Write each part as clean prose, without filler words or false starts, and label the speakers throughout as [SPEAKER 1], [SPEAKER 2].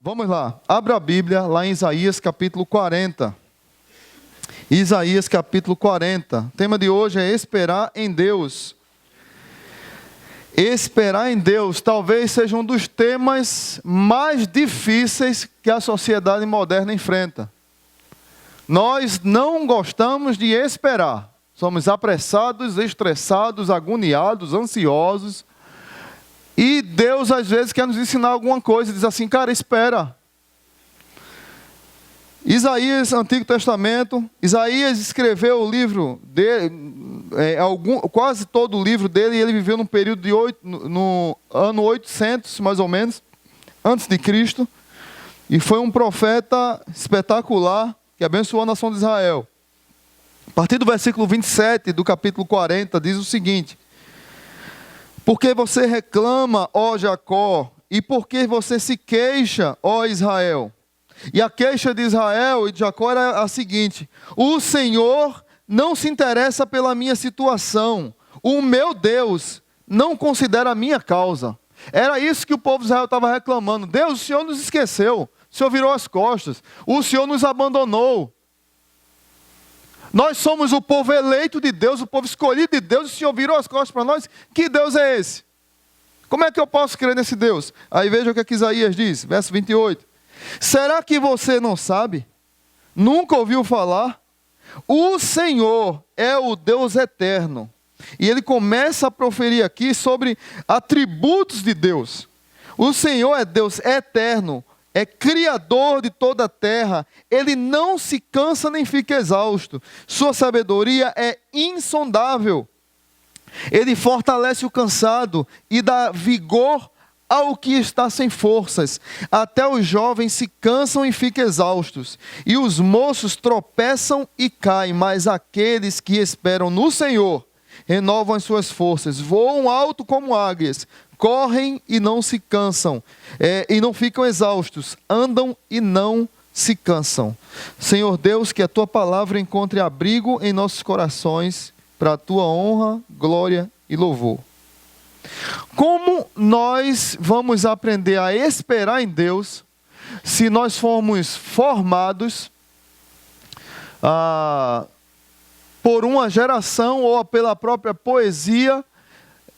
[SPEAKER 1] Vamos lá, abra a Bíblia lá em Isaías capítulo 40. Isaías capítulo 40. O tema de hoje é esperar em Deus. Esperar em Deus talvez seja um dos temas mais difíceis que a sociedade moderna enfrenta. Nós não gostamos de esperar. Somos apressados, estressados, agoniados, ansiosos. E Deus às vezes quer nos ensinar alguma coisa, diz assim, cara, espera. Isaías, Antigo Testamento, Isaías escreveu o livro dele, quase todo o livro dele, e ele viveu num período de no ano 800, mais ou menos, antes de Cristo, e foi um profeta espetacular, que abençoou a nação de Israel. A partir do versículo 27 do capítulo 40, diz o seguinte: porque você reclama, ó Jacó, e porque você se queixa, ó Israel. E a queixa de Israel e de Jacó era a seguinte: o Senhor não se interessa pela minha situação. O meu Deus não considera a minha causa. Era isso que o povo de Israel estava reclamando. Deus, o Senhor nos esqueceu. O Senhor virou as costas. O Senhor nos abandonou. Nós somos o povo eleito de Deus, o povo escolhido de Deus, e o Senhor virou as costas para nós. Que Deus é esse? Como é que eu posso crer nesse Deus? Aí veja o que Isaías diz, verso 28. Será que você não sabe? Nunca ouviu falar? O Senhor é o Deus eterno. E ele começa a proferir aqui sobre atributos de Deus. O Senhor é Deus eterno. É criador de toda a terra, ele não se cansa nem fica exausto, sua sabedoria é insondável, ele fortalece o cansado e dá vigor ao que está sem forças, até os jovens se cansam e ficam exaustos, e os moços tropeçam e caem, mas aqueles que esperam no Senhor, renovam as suas forças, voam alto como águias, correm e não se cansam, e não ficam exaustos, andam e não se cansam. Senhor Deus, que a Tua palavra encontre abrigo em nossos corações, para a Tua honra, glória e louvor. Como nós vamos aprender a esperar em Deus, se nós formos formados por uma geração ou pela própria poesia,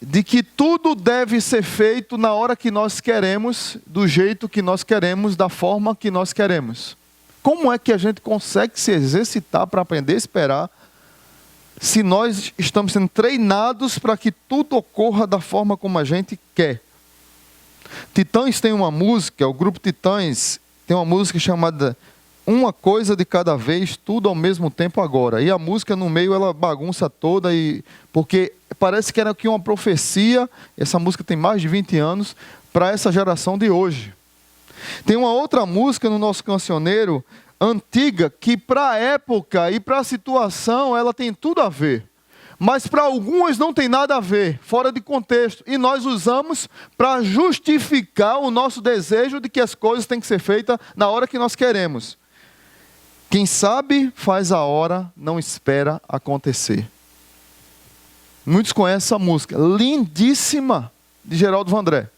[SPEAKER 1] de que tudo deve ser feito na hora que nós queremos, do jeito que nós queremos, da forma que nós queremos? Como é que a gente consegue se exercitar para aprender a esperar, se nós estamos sendo treinados para que tudo ocorra da forma como a gente quer? Titãs tem uma música, o grupo Titãs tem uma música chamada Uma Coisa de Cada Vez, Tudo ao Mesmo Tempo Agora. E a música no meio ela bagunça toda, porque parece que era aqui uma profecia, essa música tem mais de 20 anos, para essa geração de hoje. Tem uma outra música no nosso cancioneiro, antiga, que para a época e para a situação ela tem tudo a ver. Mas para algumas não tem nada a ver, fora de contexto. E nós usamos para justificar o nosso desejo de que as coisas têm que ser feitas na hora que nós queremos. Quem sabe faz a hora, não espera acontecer. Muitos conhecem essa música, lindíssima, de Geraldo Vandré.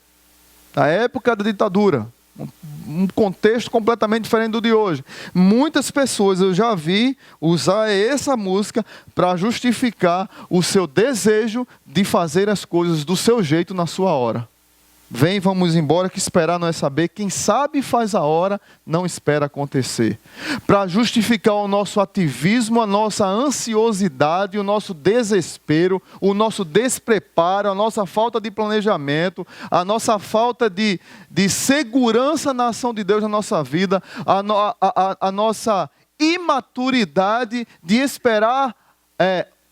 [SPEAKER 1] Na época da ditadura, um contexto completamente diferente do de hoje. Muitas pessoas eu já vi usar essa música para justificar o seu desejo de fazer as coisas do seu jeito na sua hora. Vem, vamos embora, que esperar não é saber. Quem sabe faz a hora, não espera acontecer. Para justificar o nosso ativismo, a nossa ansiosidade, o nosso desespero, o nosso despreparo, a nossa falta de planejamento, a nossa falta de segurança na ação de Deus na nossa vida, a nossa imaturidade de esperar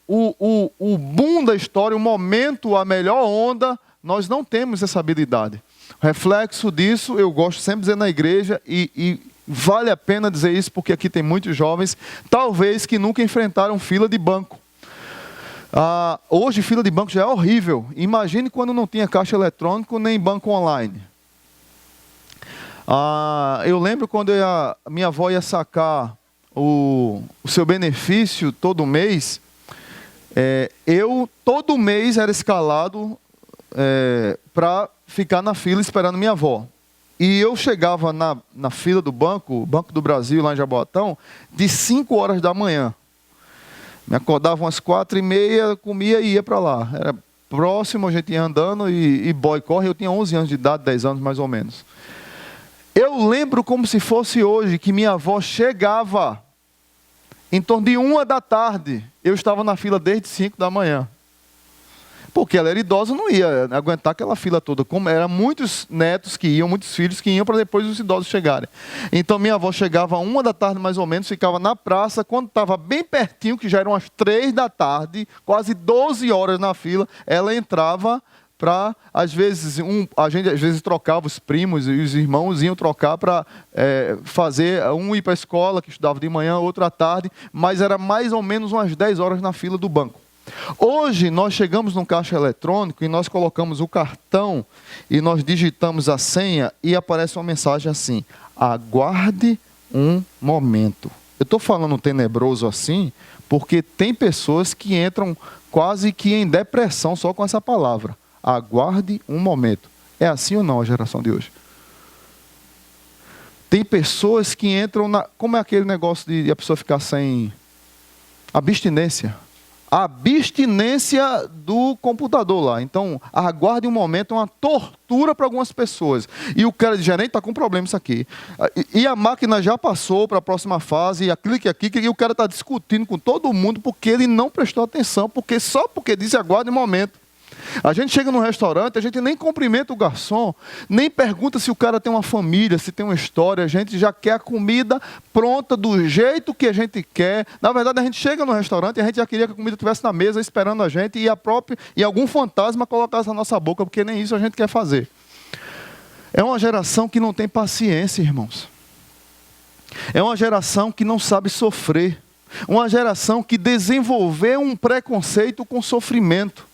[SPEAKER 1] o boom da história, o momento, a melhor onda. Nós não temos essa habilidade. O reflexo disso, eu gosto sempre de dizer na igreja, e vale a pena dizer isso, porque aqui tem muitos jovens, talvez que nunca enfrentaram fila de banco. Hoje fila de banco já é horrível. Imagine quando não tinha caixa eletrônico nem banco online. Eu lembro quando a minha avó ia sacar o seu benefício todo mês, eu todo mês era escalado para ficar na fila esperando minha avó. E eu chegava na fila do Banco do Brasil, lá em Jaboatão, de 5 horas da manhã. Me acordava umas 4h30, comia e ia para lá. Era próximo, a gente ia andando e boy corre. Eu tinha 11 anos de idade, 10 anos mais ou menos. Eu lembro como se fosse hoje, que minha avó chegava em torno de 1 da tarde. Eu estava na fila desde 5 da manhã. Porque ela era idosa, não ia aguentar aquela fila toda. Como eram muitos netos que iam, muitos filhos que iam para depois os idosos chegarem. Então minha avó chegava 1 da tarde mais ou menos, ficava na praça. Quando estava bem pertinho, que já eram as 3 da tarde, quase 12 horas na fila, ela entrava para, às vezes, a gente às vezes trocava, os primos e os irmãos iam trocar para fazer, um ir para a escola, que estudava de manhã, outro à tarde, mas era mais ou menos umas 10 horas na fila do banco. Hoje nós chegamos num caixa eletrônico e nós colocamos o cartão e nós digitamos a senha e aparece uma mensagem assim: aguarde um momento. Eu estou falando tenebroso assim porque tem pessoas que entram quase que em depressão só com essa palavra. Aguarde um momento. É assim ou não a geração de hoje? Tem pessoas que entram como é aquele negócio de a pessoa ficar sem abstinência? A abstinência do computador lá. Então, aguarde um momento, é uma tortura para algumas pessoas. E o cara diz, gerente, está com problema isso aqui. E a máquina já passou para a próxima fase, e clique aqui, e o cara está discutindo com todo mundo porque ele não prestou atenção, só porque disse aguarde um momento. A gente chega num restaurante, a gente nem cumprimenta o garçom, nem pergunta se o cara tem uma família, se tem uma história, a gente já quer a comida pronta do jeito que a gente quer. Na verdade, a gente chega no restaurante e a gente já queria que a comida estivesse na mesa esperando a gente e algum fantasma colocasse na nossa boca, porque nem isso a gente quer fazer. É uma geração que não tem paciência, irmãos. É uma geração que não sabe sofrer. Uma geração que desenvolveu um preconceito com sofrimento.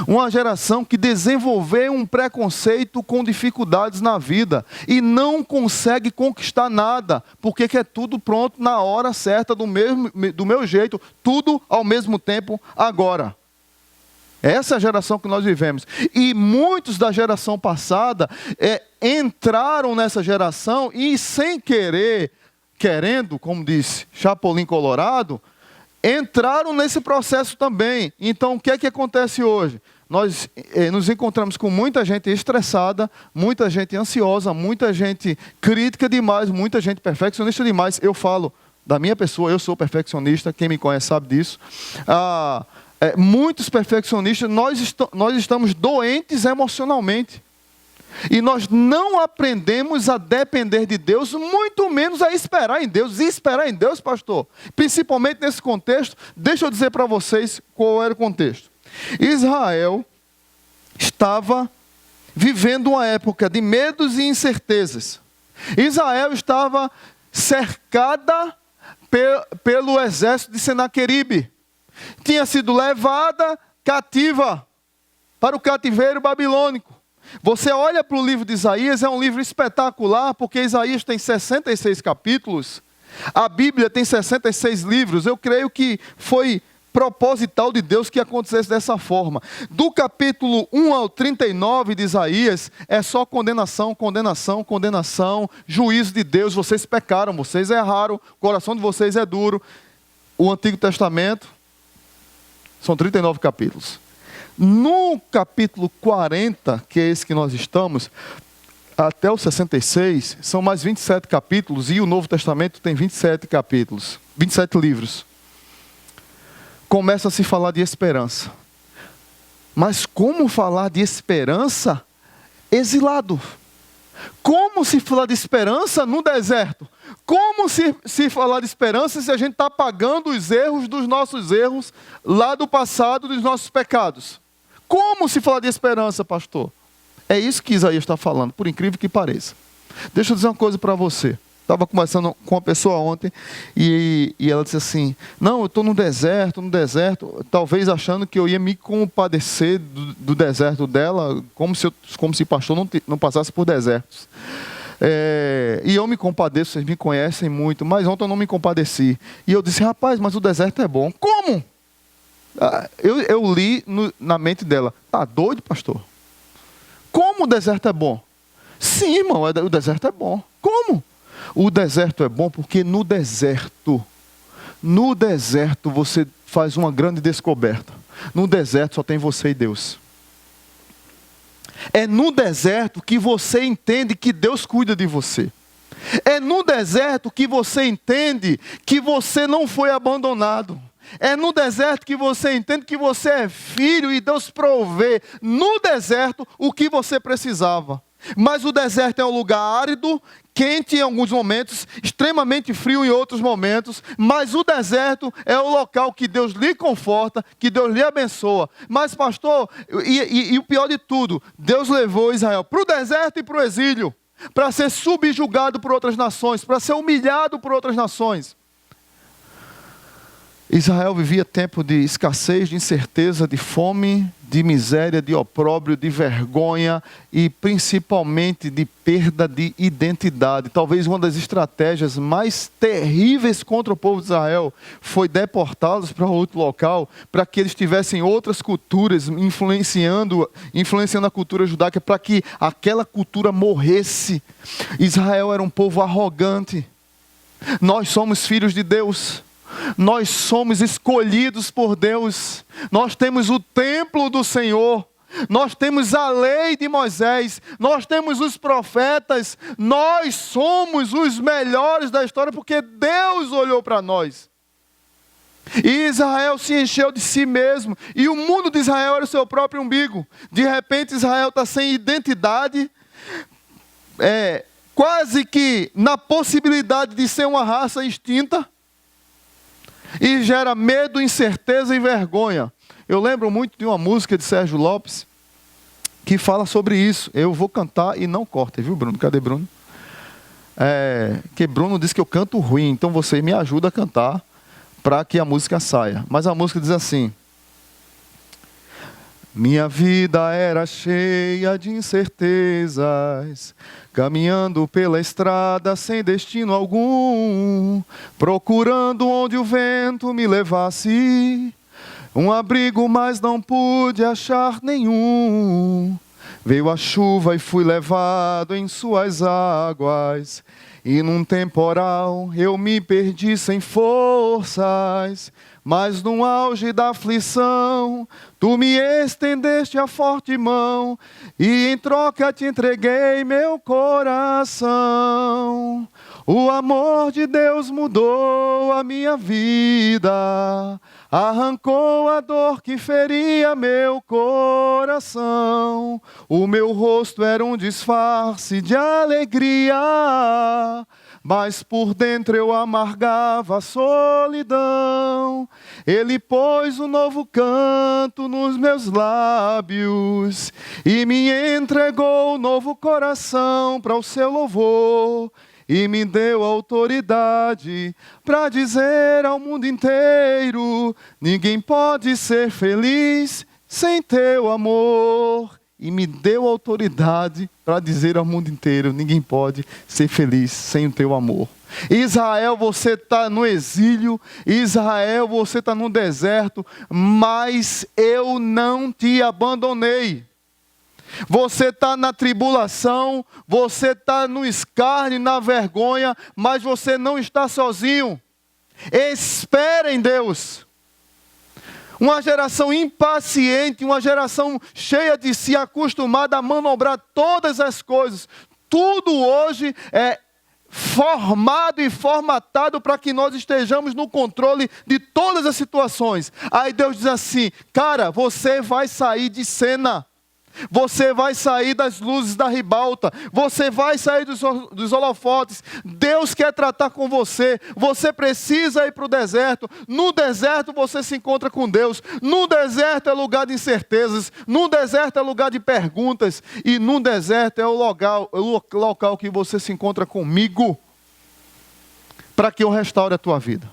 [SPEAKER 1] Uma geração que desenvolveu um preconceito com dificuldades na vida e não consegue conquistar nada, porque quer tudo pronto na hora certa, do meu jeito, tudo ao mesmo tempo agora. Essa é a geração que nós vivemos. E muitos da geração passada entraram nessa geração e sem querer, querendo, como disse Chapolin Colorado, entraram nesse processo também. Então, o que é que acontece hoje? Nós nos encontramos com muita gente estressada, muita gente ansiosa, muita gente crítica demais, muita gente perfeccionista demais. Eu falo da minha pessoa, eu sou perfeccionista, quem me conhece sabe disso. Muitos perfeccionistas, nós estamos doentes emocionalmente. E nós não aprendemos a depender de Deus, muito menos a esperar em Deus. E esperar em Deus, pastor, principalmente nesse contexto, deixa eu dizer para vocês qual era o contexto. Israel estava vivendo uma época de medos e incertezas. Israel estava cercada pelo exército de Senaqueribe. Tinha sido levada cativa para o cativeiro babilônico. Você olha para o livro de Isaías, é um livro espetacular, porque Isaías tem 66 capítulos, a Bíblia tem 66 livros. Eu creio que foi proposital de Deus que acontecesse dessa forma. Do capítulo 1 ao 39 de Isaías, é só condenação, condenação, condenação, juízo de Deus. Vocês pecaram, vocês erraram, o coração de vocês é duro. O Antigo Testamento, são 39 capítulos. No capítulo 40, que é esse que nós estamos, até o 66, são mais 27 capítulos, e o Novo Testamento tem 27 capítulos, 27 livros. Começa a se falar de esperança. Mas como falar de esperança exilado? Como se falar de esperança no deserto? Como se falar de esperança se a gente está pagando os erros dos nossos erros lá do passado, dos nossos pecados? Como se falar de esperança, pastor? É isso que Isaías está falando, por incrível que pareça. Deixa eu dizer uma coisa para você. Estava conversando com uma pessoa ontem e ela disse assim, não, eu estou no deserto, talvez achando que eu ia me compadecer do deserto dela, como se pastor não passasse por desertos. E eu me compadeço, vocês me conhecem muito, mas ontem eu não me compadeci. E eu disse, rapaz, mas o deserto é bom. Como? Eu li na mente dela, tá doido, pastor? Como o deserto é bom? Sim, irmão, o deserto é bom. Como? O deserto é bom porque no deserto você faz uma grande descoberta. No deserto só tem você e Deus. É no deserto que você entende que Deus cuida de você. É no deserto que você entende que você não foi abandonado. É no deserto que você entende que você é filho e Deus provê no deserto o que você precisava. Mas o deserto é um lugar árido, quente em alguns momentos, extremamente frio em outros momentos. Mas o deserto é o local que Deus lhe conforta, que Deus lhe abençoa. Mas pastor, e o pior de tudo, Deus levou Israel para o deserto e para o exílio, para ser subjugado por outras nações, para ser humilhado por outras nações. Israel vivia tempo de escassez, de incerteza, de fome, de miséria, de opróbrio, de vergonha e principalmente de perda de identidade. Talvez uma das estratégias mais terríveis contra o povo de Israel foi deportá-los para outro local, para que eles tivessem outras culturas influenciando a cultura judaica, para que aquela cultura morresse. Israel era um povo arrogante. Nós somos filhos de Deus. Nós somos escolhidos por Deus. Nós temos o templo do Senhor. Nós temos a lei de Moisés. Nós temos os profetas. Nós somos os melhores da história porque Deus olhou para nós. E Israel se encheu de si mesmo. E o mundo de Israel era o seu próprio umbigo. De repente Israel está sem identidade. Quase que na possibilidade de ser uma raça extinta. E gera medo, incerteza e vergonha. Eu lembro muito de uma música de Sérgio Lopes que fala sobre isso. Eu vou cantar e não corta, viu, Bruno? Cadê Bruno? Que Bruno disse que eu canto ruim, então você me ajuda a cantar para que a música saia. Mas a música diz assim: minha vida era cheia de incertezas, caminhando pela estrada sem destino algum, procurando onde o vento me levasse, um abrigo, mas não pude achar nenhum. Veio a chuva e fui levado em suas águas, e num temporal eu me perdi sem forças. Mas no auge da aflição, tu me estendeste a forte mão, e em troca te entreguei meu coração. O amor de Deus mudou a minha vida, arrancou a dor que feria meu coração. O meu rosto era um disfarce de alegria, mas por dentro eu amargava a solidão. Ele pôs um novo canto nos meus lábios e me entregou um novo coração para o seu louvor. E me deu autoridade para dizer ao mundo inteiro: ninguém pode ser feliz sem teu amor. E me deu autoridade para dizer ao mundo inteiro: ninguém pode ser feliz sem o teu amor. Israel, você está no exílio. Israel, você está no deserto. Mas eu não te abandonei. Você está na tribulação, você está no escárnio, na vergonha, mas você não está sozinho. Espera em Deus. Uma geração impaciente, uma geração cheia de si, acostumada a manobrar todas as coisas. Tudo hoje é formado e formatado para que nós estejamos no controle de todas as situações. Aí Deus diz assim: cara, você vai sair de cena. Você vai sair das luzes da ribalta. Você vai sair dos holofotes. Deus quer tratar com você. Você precisa ir para o deserto. No deserto você se encontra com Deus. No deserto é lugar de incertezas. No deserto é lugar de perguntas. E no deserto é o local que você se encontra comigo, para que eu restaure a tua vida,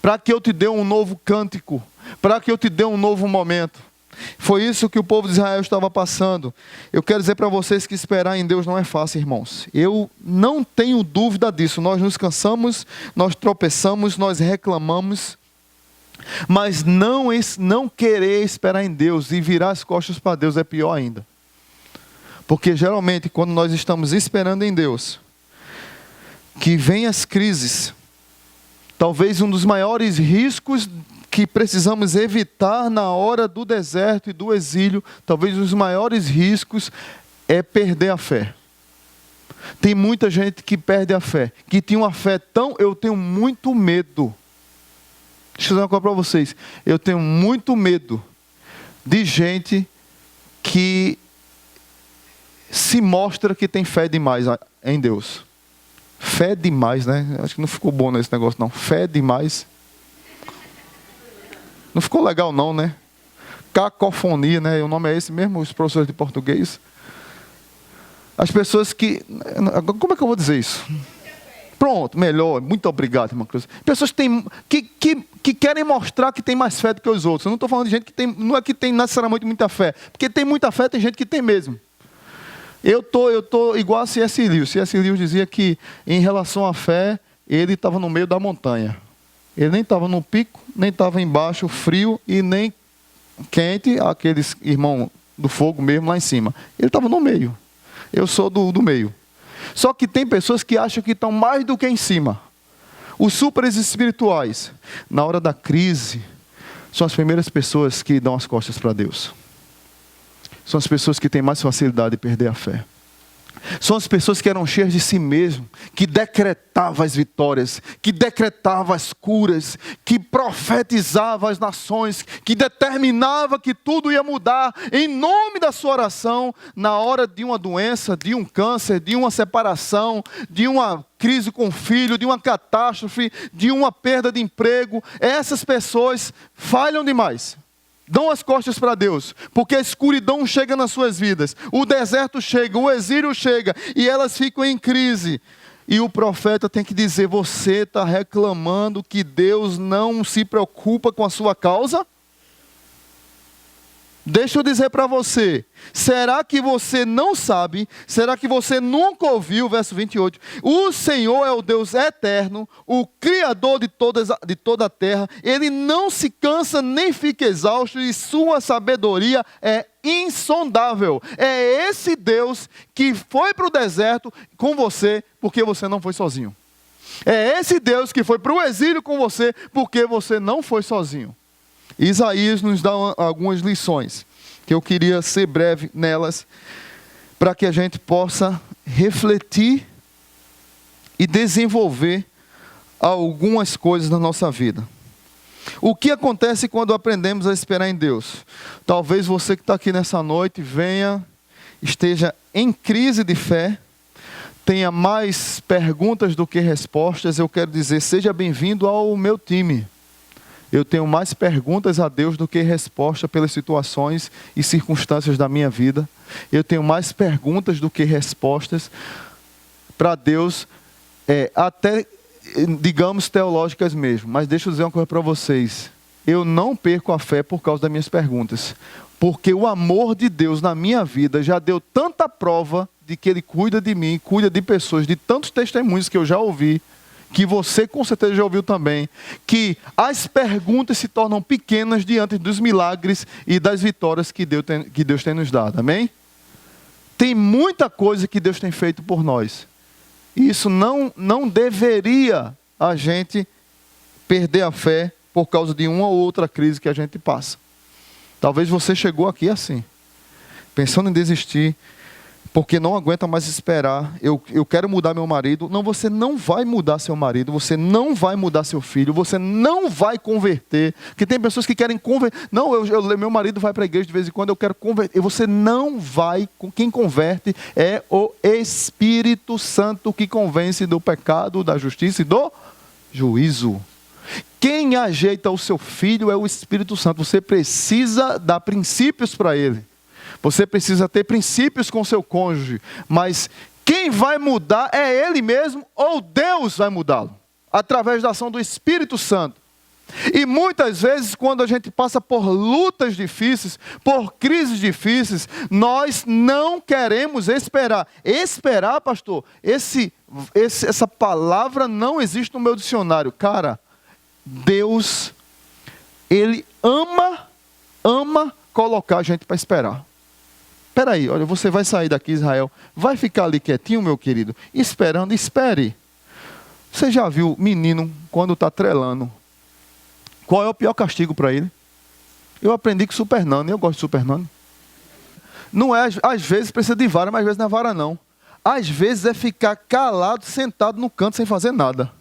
[SPEAKER 1] para que eu te dê um novo cântico, para que eu te dê um novo momento. Foi isso que o povo de Israel estava passando. Eu quero dizer para vocês que esperar em Deus não é fácil, irmãos. Eu não tenho dúvida disso. Nós nos cansamos, nós tropeçamos, nós reclamamos. Mas não querer esperar em Deus e virar as costas para Deus é pior ainda. Porque geralmente quando nós estamos esperando em Deus, que vem as crises, talvez um dos maiores riscos que precisamos evitar na hora do deserto e do exílio, talvez um dos maiores riscos é perder a fé. Tem muita gente que perde a fé, que tinha uma fé tão... Eu tenho muito medo. Deixa eu dizer uma coisa para vocês. Eu tenho muito medo de gente que se mostra que tem fé demais em Deus. Fé demais, né? Acho que não ficou bom nesse negócio não. Fé demais. Não ficou legal não, né? Cacofonia, né? O nome é esse mesmo, os professores de português. As pessoas que... Como é que eu vou dizer isso? Pronto, melhor. Muito obrigado, irmã Cruz. Pessoas que querem mostrar que tem mais fé do que os outros. Eu não estou falando de gente que tem... Não é que tem necessariamente muita fé. Porque tem muita fé, tem gente que tem mesmo. Eu tô igual a C.S. Lewis. C.S. Lewis dizia que, em relação à fé, ele estava no meio da montanha. Ele nem estava no pico, nem estava embaixo, frio, e nem quente, aqueles irmãos do fogo mesmo lá em cima. Ele estava no meio. Eu sou do meio. Só que tem pessoas que acham que estão mais do que em cima. Os super espirituais, na hora da crise, são as primeiras pessoas que dão as costas para Deus. São as pessoas que têm mais facilidade de perder a fé. São as pessoas que eram cheias de si mesmo, que decretavam as vitórias, que decretavam as curas, que profetizavam as nações, que determinava que tudo ia mudar em nome da sua oração, na hora de uma doença, de um câncer, de uma separação, de uma crise com o filho, de uma catástrofe, de uma perda de emprego. Essas pessoas falham demais. Dão as costas para Deus, porque a escuridão chega nas suas vidas, o deserto chega, o exílio chega, e elas ficam em crise. E o profeta tem que dizer: você está reclamando que Deus não se preocupa com a sua causa? Deixa eu dizer para você, será que você não sabe? Será que você nunca ouviu? Verso 28. O Senhor é o Deus eterno, o Criador de toda a terra. Ele não se cansa nem fica exausto, e sua sabedoria é insondável. É esse Deus que foi para o deserto com você, porque você não foi sozinho. É esse Deus que foi para o exílio com você, porque você não foi sozinho. Isaías nos dá algumas lições, que eu queria ser breve nelas, para que a gente possa refletir e desenvolver algumas coisas na nossa vida. O que acontece quando aprendemos a esperar em Deus? Talvez você que está aqui nessa noite esteja em crise de fé, tenha mais perguntas do que respostas. Eu quero dizer, seja bem-vindo ao meu time. Eu tenho mais perguntas a Deus do que resposta pelas situações e circunstâncias da minha vida. Eu tenho mais perguntas do que respostas para Deus, até, digamos, teológicas mesmo. Mas deixa eu dizer uma coisa para vocês. Eu não perco a fé por causa das minhas perguntas. Porque o amor de Deus na minha vida já deu tanta prova de que Ele cuida de mim, cuida de pessoas, de tantos testemunhos que eu já ouvi, que você com certeza já ouviu também, que as perguntas se tornam pequenas diante dos milagres e das vitórias que Deus tem nos dado, amém? Tem muita coisa que Deus tem feito por nós. E isso não deveria a gente perder a fé por causa de uma ou outra crise que a gente passa. Talvez você chegou aqui assim, pensando em desistir, porque não aguenta mais esperar. Eu quero mudar meu marido. Não, você não vai mudar seu marido, você não vai mudar seu filho, você não vai converter. Porque tem pessoas que querem converter. Não, meu marido vai para a igreja de vez em quando, eu quero converter. E você não vai. Quem converte é o Espírito Santo, que convence do pecado, da justiça e do juízo. Quem ajeita o seu filho é o Espírito Santo. Você precisa dar princípios para ele. Você precisa ter princípios com seu cônjuge, mas quem vai mudar é ele mesmo ou Deus vai mudá-lo, através da ação do Espírito Santo. E muitas vezes, quando a gente passa por lutas difíceis, por crises difíceis, nós não queremos esperar. Esperar, pastor, essa palavra não existe no meu dicionário. Cara, Deus, Ele ama colocar a gente para esperar. Espera aí, olha, você vai sair daqui, Israel, vai ficar ali quietinho, meu querido, esperando, espere. Você já viu menino quando está trelando? Qual é o pior castigo para ele? Eu aprendi com Super Nani, eu gosto de Super Nani. Não é, às vezes precisa de vara, mas às vezes não é vara não. Às vezes é ficar calado, sentado no canto sem fazer nada.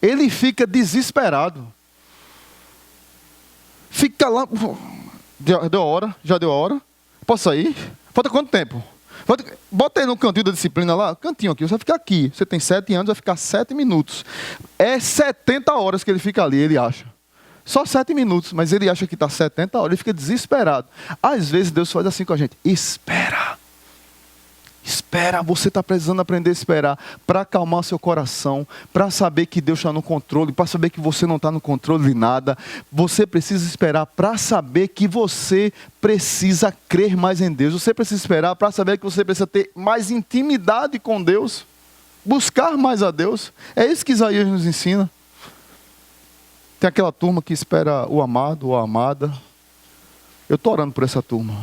[SPEAKER 1] Ele fica desesperado. Fica lá. Deu a hora? Já deu a hora? Posso sair? Falta quanto tempo? Bota aí no cantinho da disciplina lá. Cantinho aqui. Você vai ficar aqui. Você tem 7 anos, vai ficar 7 minutos. É 70 horas que ele fica ali, ele acha. Só 7 minutos, mas ele acha que está 70 horas. Ele fica desesperado. Às vezes Deus faz assim com a gente. Espera. Espera, você está precisando aprender a esperar para acalmar seu coração, para saber que Deus está no controle, para saber que você não está no controle de nada. Você precisa esperar para saber que você precisa crer mais em Deus. Você precisa esperar para saber que você precisa ter mais intimidade com Deus, buscar mais a Deus. É isso que Isaías nos ensina. Tem aquela turma que espera o amado ou a amada. Eu estou orando por essa turma.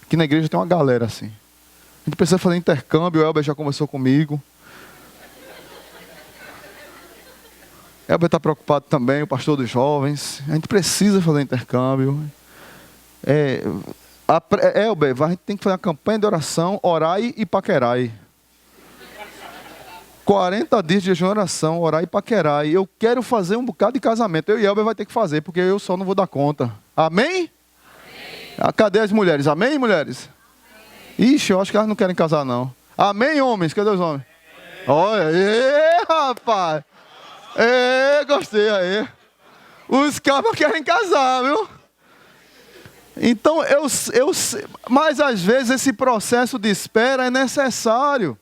[SPEAKER 1] Aqui na igreja tem uma galera assim. A gente precisa fazer intercâmbio, o Elber já conversou comigo. Elber está preocupado também, o pastor dos jovens. A gente precisa fazer intercâmbio. Elber, a gente tem que fazer uma campanha de oração, orai e paquerai. 40 dias de jejum e oração, orai e paquerai. Eu quero fazer um bocado de casamento. Eu e Elber vai ter que fazer, porque eu só não vou dar conta. Amém? Amém. Cadê as mulheres? Amém, mulheres? Ixi, eu acho que elas não querem casar, não. Amém, homens? Cadê os homens? Olha, rapaz. Gostei aí. Os cabos querem casar, viu? Então, mas às vezes esse processo de espera é necessário.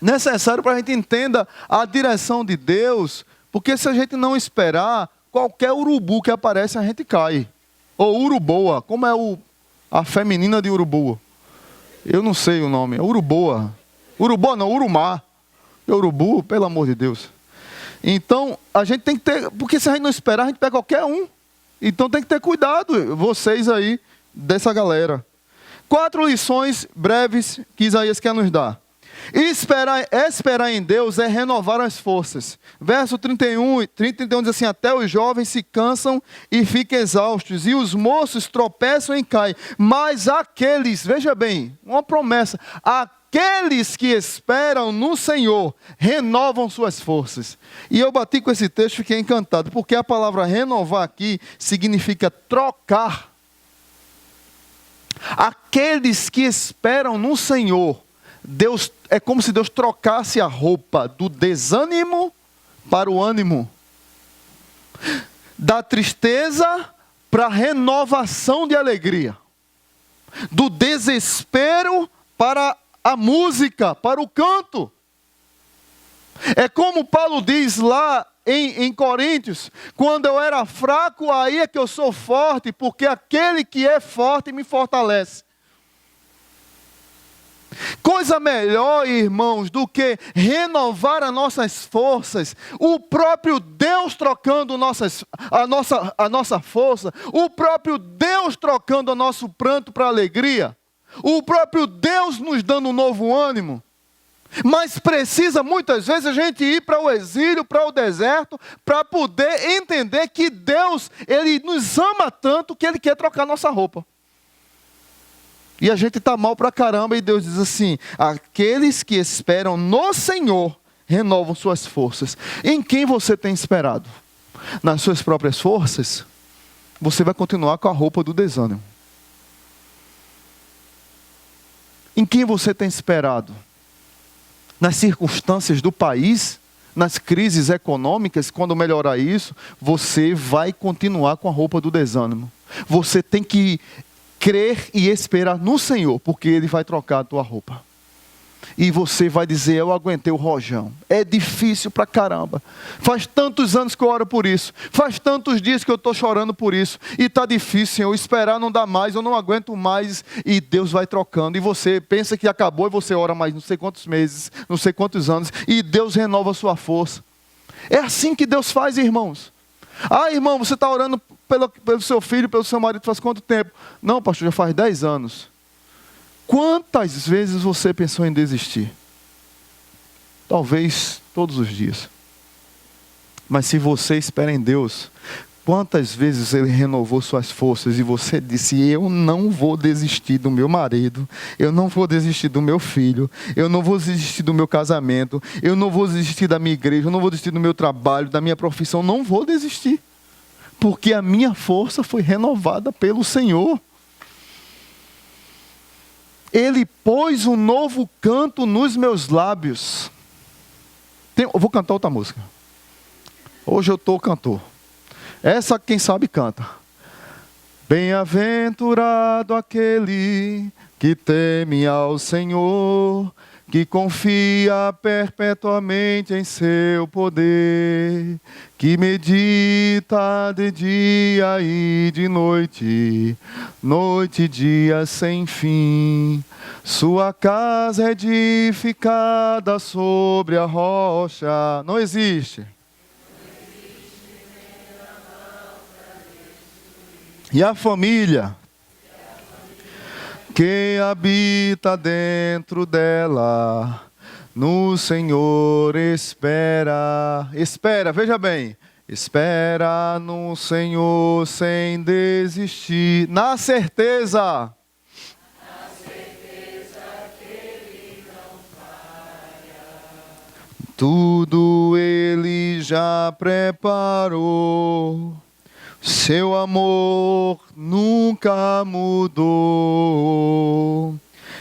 [SPEAKER 1] Necessário para a gente entenda a direção de Deus. Porque se a gente não esperar, qualquer urubu que aparece, a gente cai. Ou uruboa. Como é a feminina de urubu? Eu não sei o nome, é uruboa. Uruboa não, urumá. Urubu, pelo amor de Deus. Então, a gente tem que ter, porque se a gente não esperar, a gente pega qualquer um. Então tem que ter cuidado, vocês aí, dessa galera. 4 lições breves que Isaías quer nos dar. Esperar em Deus é renovar as forças. Verso 31 diz assim: até os jovens se cansam e ficam exaustos, e os moços tropeçam e caem. Mas aqueles, veja bem, uma promessa, aqueles que esperam no Senhor renovam suas forças. E eu bati com esse texto e fiquei encantado, porque a palavra renovar aqui significa trocar. Aqueles que esperam no Senhor, Deus, é como se Deus trocasse a roupa do desânimo para o ânimo, da tristeza para a renovação de alegria, do desespero para a música, para o canto. É como Paulo diz lá em Coríntios: quando eu era fraco, aí é que eu sou forte, porque aquele que é forte me fortalece. Coisa melhor, irmãos, do que renovar as nossas forças, o próprio Deus trocando a nossa força, o próprio Deus trocando o nosso pranto para alegria, o próprio Deus nos dando um novo ânimo. Mas precisa muitas vezes a gente ir para o exílio, para o deserto, para poder entender que Deus, Ele nos ama tanto que Ele quer trocar nossa roupa. E a gente está mal pra caramba e Deus diz assim: aqueles que esperam no Senhor renovam suas forças. Em quem você tem esperado? Nas suas próprias forças? Você vai continuar com a roupa do desânimo. Em quem você tem esperado? Nas circunstâncias do país? Nas crises econômicas? Quando melhorar isso, você vai continuar com a roupa do desânimo. Você tem que crer e esperar no Senhor, porque Ele vai trocar a tua roupa. E você vai dizer: eu aguentei o rojão. É difícil pra caramba. Faz tantos anos que eu oro por isso. Faz tantos dias que eu estou chorando por isso. E está difícil, Senhor. Esperar não dá mais, eu não aguento mais. E Deus vai trocando. E você pensa que acabou e você ora mais não sei quantos meses, não sei quantos anos. E Deus renova a sua força. É assim que Deus faz, irmãos. Ah, irmão, você está orando pelo seu filho, pelo seu marido faz quanto tempo? Não, pastor, já faz 10 anos. Quantas vezes você pensou em desistir? Talvez todos os dias. Mas se você espera em Deus, quantas vezes Ele renovou suas forças e você disse: eu não vou desistir do meu marido, eu não vou desistir do meu filho, eu não vou desistir do meu casamento, eu não vou desistir da minha igreja, eu não vou desistir do meu trabalho, da minha profissão, não vou desistir. Porque a minha força foi renovada pelo Senhor. Ele pôs um novo canto nos meus lábios. Eu vou cantar outra música. Hoje eu estou cantor. Essa quem sabe canta. Bem-aventurado aquele que teme ao Senhor, que confia perpetuamente em seu poder, que medita de dia e de noite, noite e dia sem fim. Sua casa é edificada sobre a rocha. Não existe. E a família que habita dentro dela, no Senhor espera. Espera, veja bem. Espera no Senhor sem desistir. Na certeza. Que Ele não falha. Tudo Ele já preparou. Seu amor nunca mudou.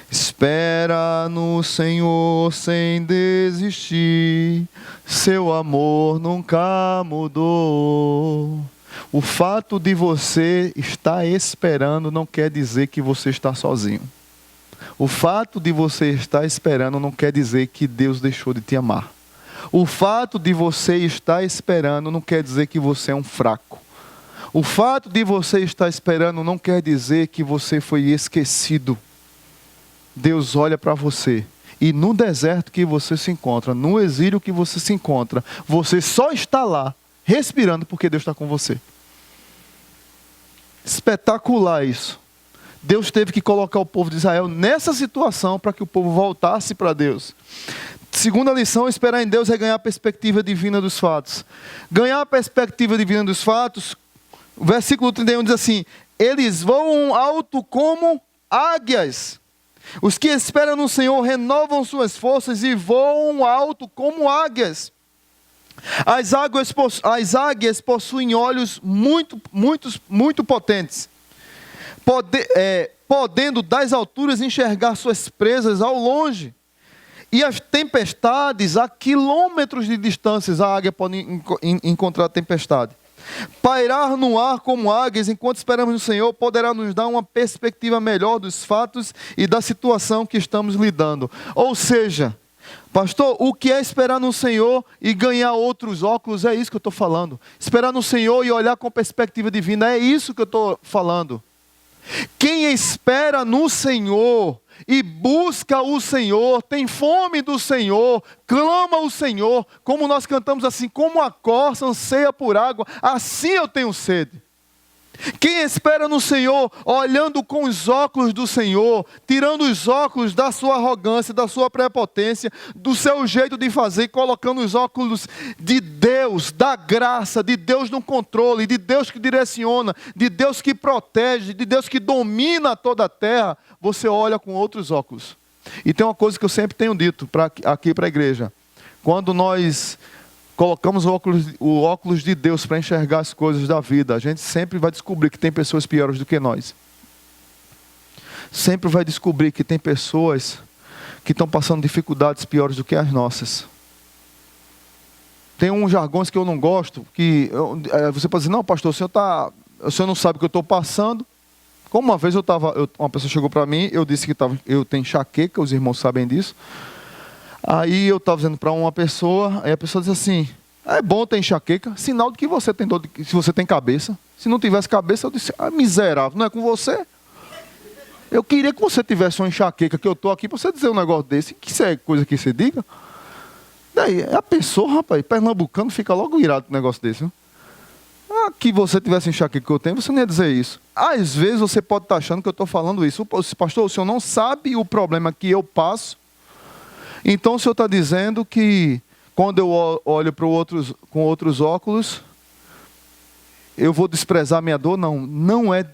[SPEAKER 1] Espera no Senhor sem desistir. Seu amor nunca mudou. O fato de você estar esperando não quer dizer que você está sozinho. O fato de você estar esperando não quer dizer que Deus deixou de te amar. O fato de você estar esperando não quer dizer que você é um fraco. O fato de você estar esperando não quer dizer que você foi esquecido. Deus olha para você e no deserto que você se encontra, no exílio que você se encontra, você só está lá, respirando porque Deus está com você. Espetacular isso. Deus teve que colocar o povo de Israel nessa situação para que o povo voltasse para Deus. Segunda lição, esperar em Deus é ganhar a perspectiva divina dos fatos. Ganhar a perspectiva divina dos fatos, o versículo 31 diz assim: eles voam alto como águias. Os que esperam no Senhor renovam suas forças e voam alto como águias. As águias possuem olhos muito potentes, podendo das alturas enxergar suas presas ao longe. E as tempestades, a quilômetros de distância, a águia pode encontrar a tempestade. Pairar no ar como águias enquanto esperamos no Senhor poderá nos dar uma perspectiva melhor dos fatos e da situação que estamos lidando. Ou seja, pastor, o que é esperar no Senhor e ganhar outros óculos? É isso que eu estou falando. Esperar no Senhor e olhar com perspectiva divina, é isso que eu estou falando. Quem espera no Senhor e busca o Senhor, tem fome do Senhor, clama o Senhor, como nós cantamos assim: como a corça anseia por água, assim eu tenho sede. Quem espera no Senhor, olhando com os óculos do Senhor, tirando os óculos da sua arrogância, da sua prepotência, do seu jeito de fazer, colocando os óculos de Deus, da graça, de Deus no controle, de Deus que direciona, de Deus que protege, de Deus que domina toda a terra, você olha com outros óculos. E tem uma coisa que eu sempre tenho dito aqui para a igreja: quando nós colocamos o óculos de Deus para enxergar as coisas da vida, a gente sempre vai descobrir que tem pessoas piores do que nós. Sempre vai descobrir que tem pessoas que estão passando dificuldades piores do que as nossas. Tem uns jargões que eu não gosto, que você pode dizer: não, pastor, o senhor não sabe o que eu estou passando. Como uma vez uma pessoa chegou para mim, eu disse que eu tenho enxaqueca, os irmãos sabem disso. Aí eu estava dizendo para uma pessoa, aí a pessoa disse assim: é bom ter enxaqueca, sinal de que você tem dor, se você tem cabeça. Se não tivesse cabeça, eu disse: ah, miserável, não é com você? Eu queria que você tivesse uma enxaqueca, que eu estou aqui para você dizer um negócio desse, que isso é coisa que você diga. Daí a pessoa, rapaz, pernambucano fica logo irado com um negócio desse. Viu? que você tivesse enxaqueca que eu tenho, você não ia dizer isso. Às vezes você pode estar achando que eu estou falando isso. Pastor, o senhor não sabe o problema que eu passo. Então o senhor está dizendo que quando eu olho com outros óculos, eu vou desprezar minha dor? Não, não é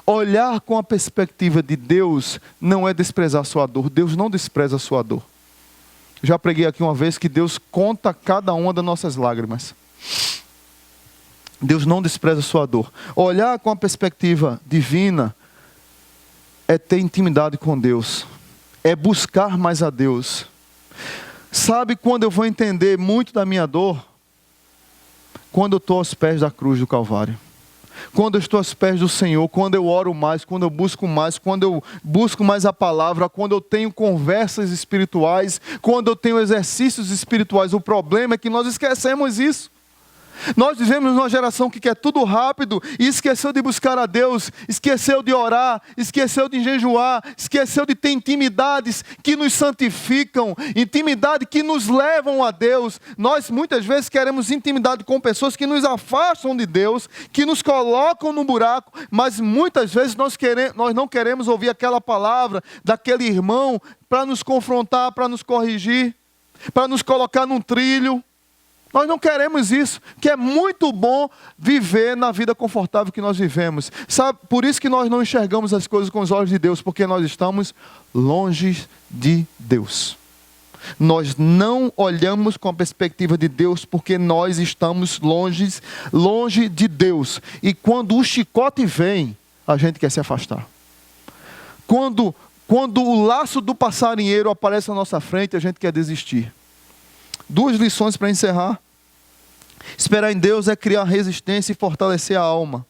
[SPEAKER 1] olhar com a perspectiva de Deus não é desprezar a sua dor. Deus não despreza a sua dor. Já preguei aqui uma vez que Deus conta cada uma das nossas lágrimas. Deus não despreza a sua dor. Olhar com a perspectiva divina é ter intimidade com Deus. É buscar mais a Deus. Sabe quando eu vou entender muito da minha dor? Quando eu estou aos pés da cruz do Calvário. Quando eu estou aos pés do Senhor, quando eu oro mais, quando eu busco mais a palavra, quando eu tenho conversas espirituais, quando eu tenho exercícios espirituais. O problema é que nós esquecemos isso. Nós vivemos numa geração que quer tudo rápido e esqueceu de buscar a Deus, esqueceu de orar, esqueceu de jejuar, esqueceu de ter intimidades que nos santificam, intimidade que nos levam a Deus. Nós muitas vezes queremos intimidade com pessoas que nos afastam de Deus, que nos colocam no buraco, mas muitas vezes nós não queremos ouvir aquela palavra daquele irmão para nos confrontar, para nos corrigir, para nos colocar num trilho. Nós não queremos isso, que é muito bom viver na vida confortável que nós vivemos. Sabe, por isso que nós não enxergamos as coisas com os olhos de Deus, porque nós estamos longe de Deus. Nós não olhamos com a perspectiva de Deus, porque nós estamos longe de Deus. E quando o chicote vem, a gente quer se afastar. Quando o laço do passarinheiro aparece na nossa frente, a gente quer desistir. 2 lições para encerrar. Esperar em Deus é criar resistência e fortalecer a alma.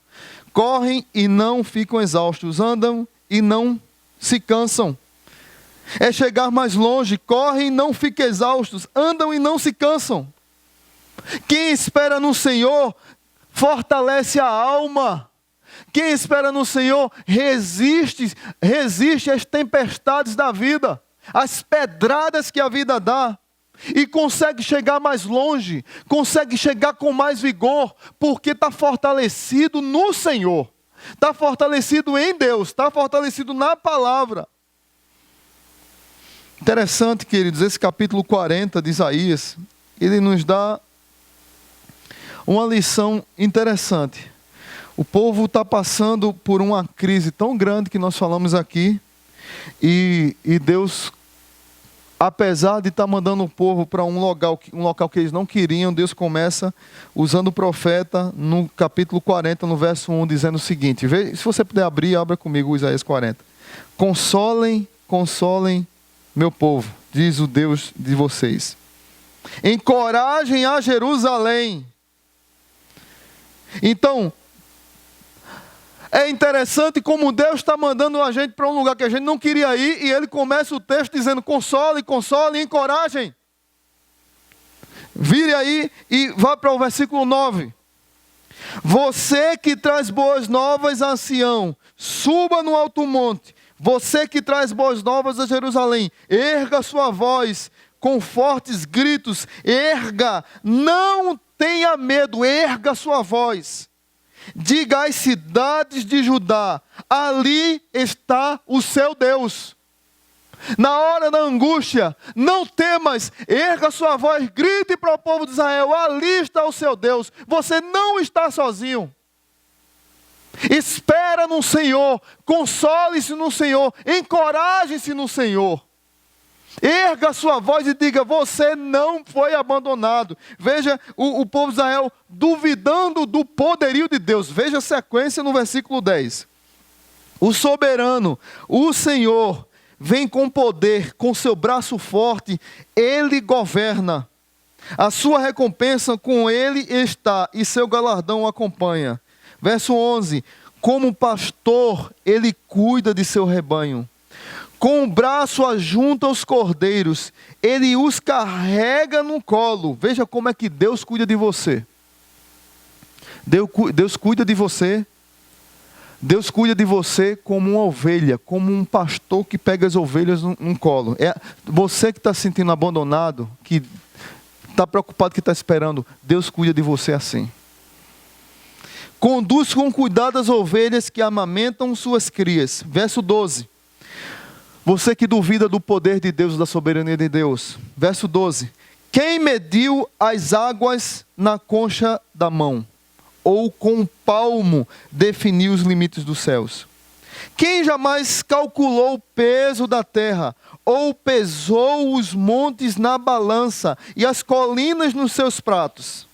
[SPEAKER 1] Correm e não ficam exaustos. Andam e não se cansam. É chegar mais longe. Correm e não ficam exaustos. Andam e não se cansam. Quem espera no Senhor fortalece a alma. Quem espera no Senhor resiste às tempestades da vida, às pedradas que a vida dá. E consegue chegar mais longe, consegue chegar com mais vigor, porque está fortalecido no Senhor, está fortalecido em Deus, está fortalecido na palavra. Interessante, queridos, esse capítulo 40 de Isaías, ele nos dá uma lição interessante. O povo está passando por uma crise tão grande que nós falamos aqui, e Deus, apesar de estar mandando o povo para um local que eles não queriam, Deus começa usando o profeta no capítulo 40, no verso 1, dizendo o seguinte. Se você puder abra comigo Isaías 40. Consolem meu povo, diz o Deus de vocês. Encorajem a Jerusalém. Então, é interessante como Deus está mandando a gente para um lugar que a gente não queria ir, e Ele começa o texto dizendo: console, encorajem. Vire aí e vá para o versículo 9. Você que traz boas novas a Sião, suba no alto monte. Você que traz boas novas a Jerusalém, erga sua voz com fortes gritos. Erga, não tenha medo, erga sua voz. Diga às cidades de Judá: ali está o seu Deus. Na hora da angústia, não temas, erga sua voz, grite para o povo de Israel: ali está o seu Deus. Você não está sozinho. Espera no Senhor, console-se no Senhor, encoraje-se no Senhor. Erga a sua voz e diga: você não foi abandonado. Veja o povo de Israel duvidando do poderio de Deus. Veja a sequência no versículo 10. O soberano, o Senhor, vem com poder, com seu braço forte, Ele governa. A sua recompensa com Ele está e seu galardão o acompanha. Verso 11. Como pastor, Ele cuida de seu rebanho. Com o braço ajunta os cordeiros, Ele os carrega no colo. Veja como é que Deus cuida de você. Deus cuida de você. Deus cuida de você como uma ovelha, como um pastor que pega as ovelhas no colo. É você que está se sentindo abandonado, que está preocupado, que está esperando. Deus cuida de você assim. Conduz com cuidado as ovelhas que amamentam suas crias. Verso 12. Você que duvida do poder de Deus, da soberania de Deus. Verso 12. Quem mediu as águas na concha da mão? Ou com o palmo definiu os limites dos céus? Quem jamais calculou o peso da terra? Ou pesou os montes na balança e as colinas nos seus pratos?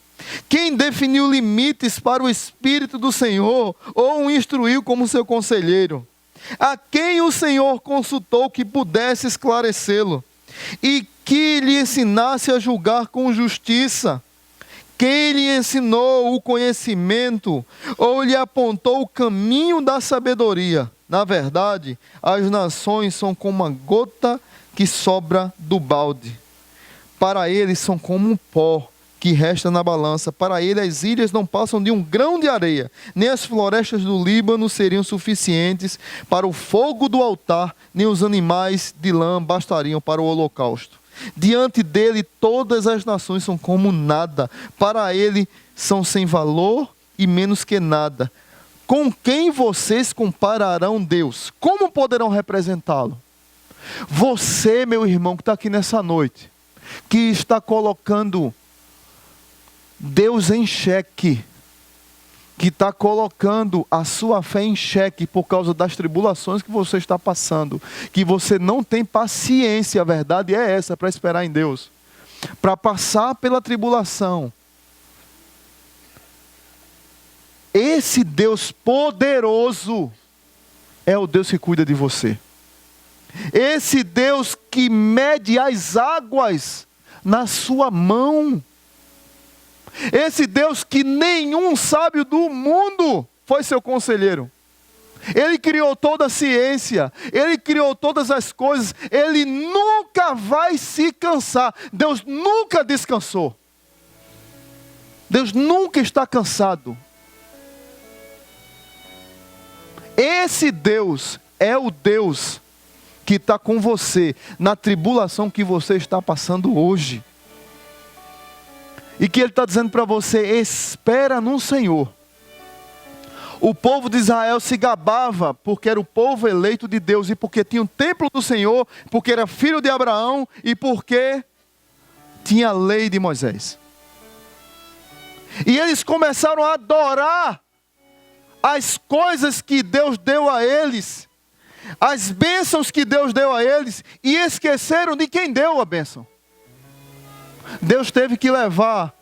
[SPEAKER 1] Quem definiu limites para o Espírito do Senhor? Ou o instruiu como seu conselheiro? A quem o Senhor consultou que pudesse esclarecê-lo? E que lhe ensinasse a julgar com justiça? Quem lhe ensinou o conhecimento? Ou lhe apontou o caminho da sabedoria? Na verdade, as nações são como a gota que sobra do balde. Para eles são como um pó que resta na balança. Para ele as ilhas não passam de um grão de areia, nem as florestas do Líbano seriam suficientes para o fogo do altar, nem os animais de lã bastariam para o holocausto. Diante dele todas as nações são como nada, para ele são sem valor e menos que nada. Com quem vocês compararão Deus? Como poderão representá-lo? Você, meu irmão, que está aqui nessa noite, que está colocando Deus em xeque, que está colocando a sua fé em xeque por causa das tribulações que você está passando, que você não tem paciência, a verdade é essa, para esperar em Deus, para passar pela tribulação. Esse Deus poderoso é o Deus que cuida de você. Esse Deus que mede as águas na sua mão. Esse Deus que nenhum sábio do mundo foi seu conselheiro. Ele criou toda a ciência, Ele criou todas as coisas, Ele nunca vai se cansar. Deus nunca descansou. Deus nunca está cansado. Esse Deus é o Deus que está com você na tribulação que você está passando hoje. E que Ele está dizendo para você, espera no Senhor. O povo de Israel se gabava porque era o povo eleito de Deus e porque tinha o templo do Senhor, porque era filho de Abraão e porque tinha a lei de Moisés. E eles começaram a adorar as coisas que Deus deu a eles, as bênçãos que Deus deu a eles, e esqueceram de quem deu a bênção. Deus teve que levar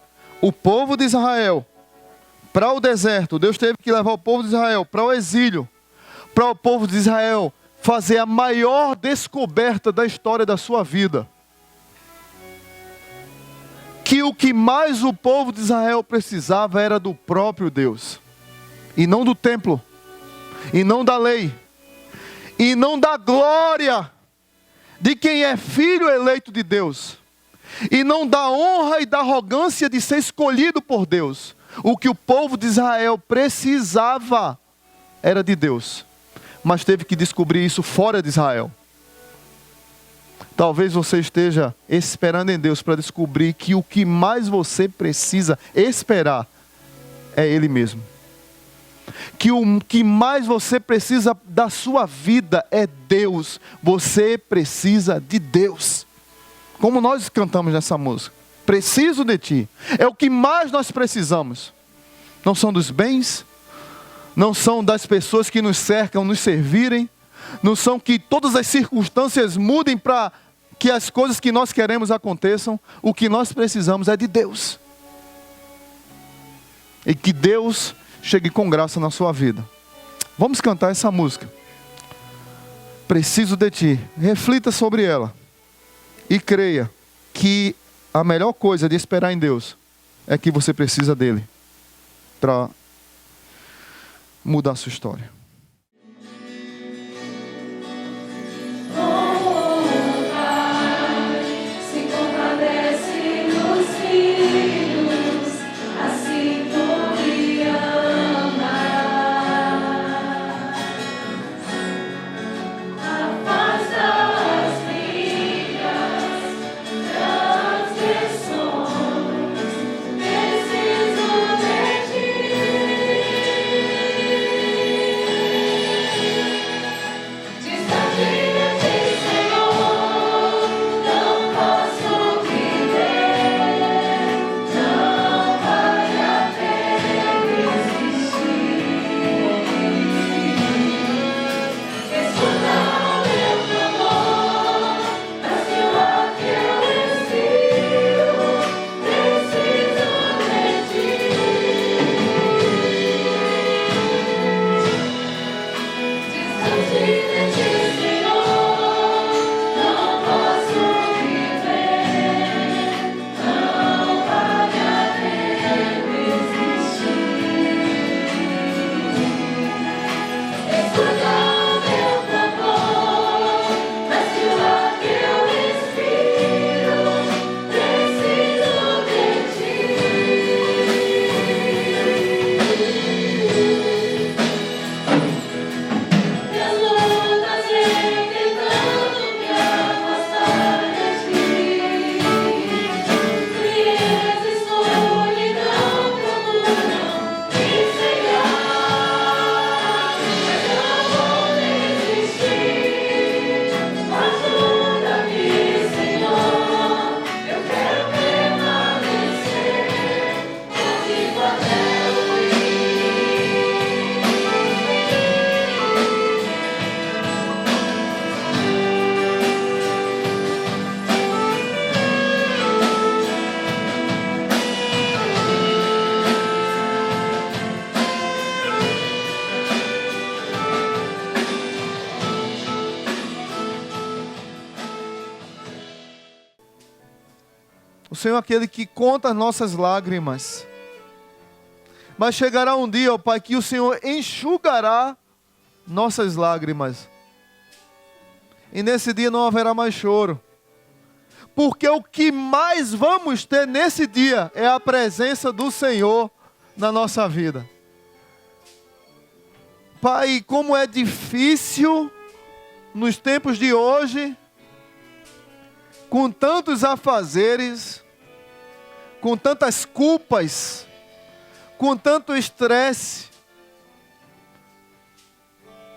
[SPEAKER 1] o povo de Israel para o deserto. Deus teve que levar o povo de Israel para o exílio. Para o povo de Israel fazer a maior descoberta da história da sua vida. Que o que mais o povo de Israel precisava era do próprio Deus. E não do templo. E não da lei. E não da glória de quem é filho eleito de Deus. E não da honra e da arrogância de ser escolhido por Deus. O que o povo de Israel precisava era de Deus. Mas teve que descobrir isso fora de Israel. Talvez você esteja esperando em Deus para descobrir que o que mais você precisa esperar é Ele mesmo. Que o que mais você precisa da sua vida é Deus. Você precisa de Deus. Como nós cantamos nessa música. Preciso de Ti. É o que mais nós precisamos. Não são dos bens. Não são das pessoas que nos cercam, nos servirem. Não são que todas as circunstâncias mudem para que as coisas que nós queremos aconteçam. O que nós precisamos é de Deus. E que Deus chegue com graça na sua vida. Vamos cantar essa música. Preciso de Ti. Reflita sobre ela. E creia que a melhor coisa de esperar em Deus é que você precisa dEle para mudar a sua história. Senhor é aquele que conta as nossas lágrimas. Mas chegará um dia, ó Pai, que o Senhor enxugará nossas lágrimas. E nesse dia não haverá mais choro. Porque o que mais vamos ter nesse dia é a presença do Senhor na nossa vida. Pai, como é difícil nos tempos de hoje, com tantos afazeres, com tantas culpas, com tanto estresse,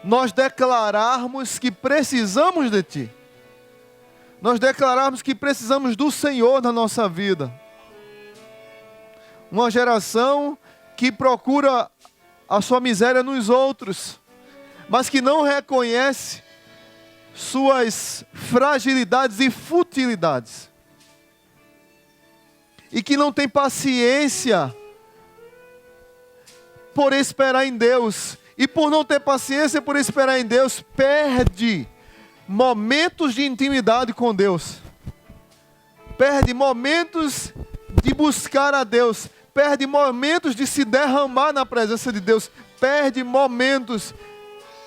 [SPEAKER 1] nós declararmos que precisamos de Ti. Nós declararmos que precisamos do Senhor na nossa vida. Uma geração que procura a sua miséria nos outros, mas que não reconhece suas fragilidades e futilidades. E que não tem paciência por esperar em Deus. E por não ter paciência por esperar em Deus, perde momentos de intimidade com Deus. Perde momentos de buscar a Deus. Perde momentos de se derramar na presença de Deus. Perde momentos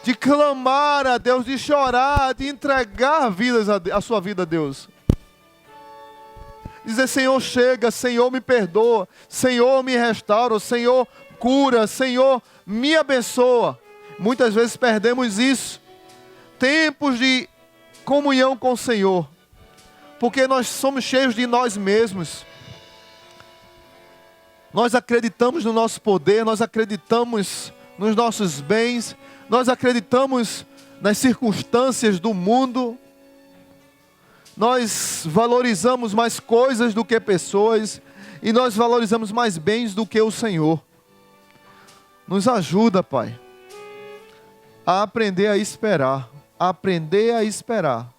[SPEAKER 1] de clamar a Deus, de chorar, de entregar a sua vida a Deus. Dizer: Senhor, chega, Senhor, me perdoa, Senhor, me restaura, Senhor, cura, Senhor, me abençoa. Muitas vezes perdemos isso. Tempos de comunhão com o Senhor. Porque nós somos cheios de nós mesmos. Nós acreditamos no nosso poder, nós acreditamos nos nossos bens, nós acreditamos nas circunstâncias do mundo. Nós valorizamos mais coisas do que pessoas. E nós valorizamos mais bens do que o Senhor. Nos ajuda, Pai, a aprender a esperar. A aprender a esperar.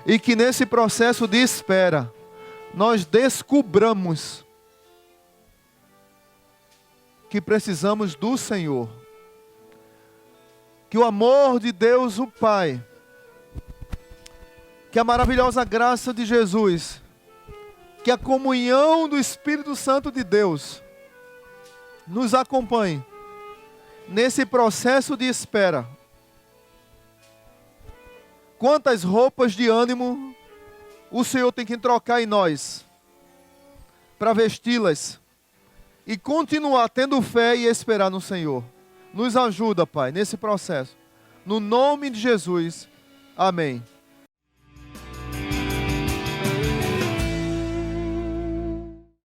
[SPEAKER 1] E que nesse processo de espera, nós descubramos que precisamos do Senhor. Que o amor de Deus, o Pai, que a maravilhosa graça de Jesus, que a comunhão do Espírito Santo de Deus nos acompanhe nesse processo de espera. Quantas roupas de ânimo o Senhor tem que trocar em nós para vesti-las e continuar tendo fé e esperar no Senhor. Nos ajuda, Pai, nesse processo. No nome de Jesus. Amém.